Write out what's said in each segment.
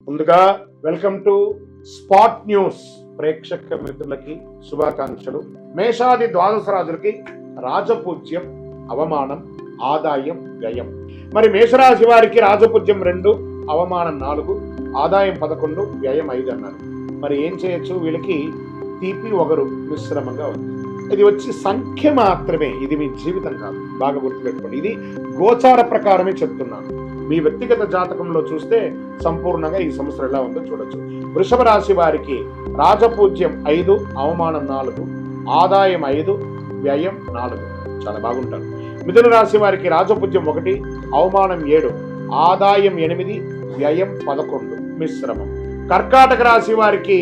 ముందుగా welcome to spot news ప్రేక్షక మిత్రులకి శుభాకాంక్షలు. మేషాది ద్వాదశ రాజులకి రాజపూజ్యం, అవమానం, ఆదాయం, వ్యయం. మరి మేషరాశి వారికి రాజపూజ్యం 2, అవమానం 4, ఆదాయం 11, వ్యయం 5 అన్నారు. మరి ఏం చేయొచ్చు? వీళ్ళకి తీపి ఒగరు మిశ్రమంగా ఉంది. ఇది వచ్చి సంఖ్య మాత్రమే, ఇది మీ జీవితం కాదు. బాగా గుర్తుపెట్టుకోండి. ఇది గోచార ప్రకారమే చెప్తున్నాను. మీ వ్యక్తిగత జాతకంలో చూస్తే సంపూర్ణంగా ఈ సంవత్సరం ఎలా ఉందో చూడొచ్చు. వృషభ రాశి వారికి రాజపూజ్యం 5, అవమానం 4, ఆదాయం 5, వ్యయం 4. చాలా బాగుంటారు. మిథున రాశి వారికి రాజపూజ్యం 1, అవమానం 7, ఆదాయం 8, వ్యయం 11, మిశ్రమం. కర్కాటక రాశి వారికి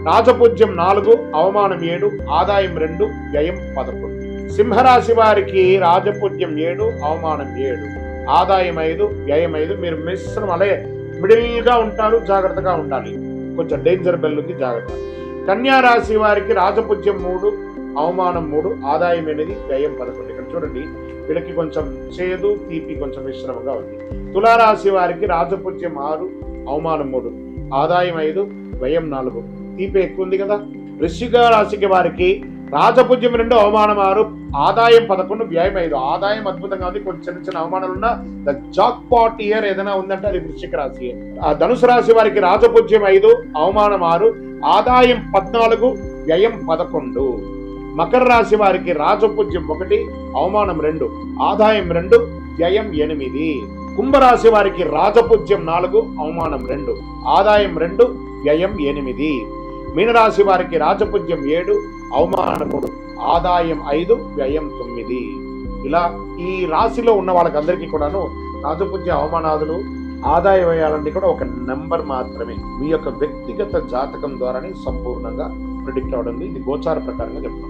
రాజపూజ్యం 4, అవమానం 7, ఆదాయం 2, వ్యయం 11. సింహరాశి వారికి రాజపూజ్యం 7, అవమానం 7, ఆదాయం 5, వ్యయం 5. మీరు మిశ్రమం అలాగే మిడిల్ గా ఉంటారు, జాగ్రత్తగా ఉండాలి. కొంచెం డేంజర్ బెల్ ఉంది, జాగ్రత్త. కన్యా రాశి వారికి రాజపూజ్యం 3, అవమానం 3, ఆదాయం 8, వ్యయం 11. ఇక్కడ చూడండి, వీళ్ళకి కొంచెం చేదు తీపి కొంచెం మిశ్రమంగా ఉంది. తులారాశి వారికి రాజపూజ్యం 6, అవమానం 3, ఆదాయం 5, వ్యయం 4. తీపి ఎక్కువ ఉంది కదా. వృశ్చిక రాశికి వారికి రాజపూజ్యం 2, అవమానం 6, ఆదాయం 11, వ్యయం 5. ఆదాయం అద్భుతంగా ఉంది, కొంచెం చిన్న చిన్న అవమానాలు ఉన్న ద జాక్ పాట్ ఇయర్ ఏదైనా ఉందంటే అది వృశ్చిక రాశి. ధనుసు రాశి వారికి రాజపూజ్యం 5, అవమానం 6, ఆదాయం 14, వ్యయం 11. మకర రాశి వారికి రాజపూజ్యం 1, అవమానం 2, ఆదాయం 2, వ్యయం 8. కుంభరాశి వారికి రాజపూజ్యం 4, అవమానం 2, ఆదాయం 2, వ్యయం 8. మీనరాశి వారికి రాజపూజ్యం 7, అవమానం 3, ఆదాయం 5, వ్యయం 9. ఇలా ఈ రాశిలో ఉన్న వాళ్ళకందరికీ కూడాను రాజపూజ్య అవమానాదులు, ఆదాయ వ్యయాలన్నీ కూడా ఒక నెంబర్ మాత్రమే. మీ యొక్క వ్యక్తిగత జాతకం ద్వారానే సంపూర్ణంగా ప్రిడిక్ట్ అవడం. ఇది గోచార ప్రకారంగా చెప్తాం.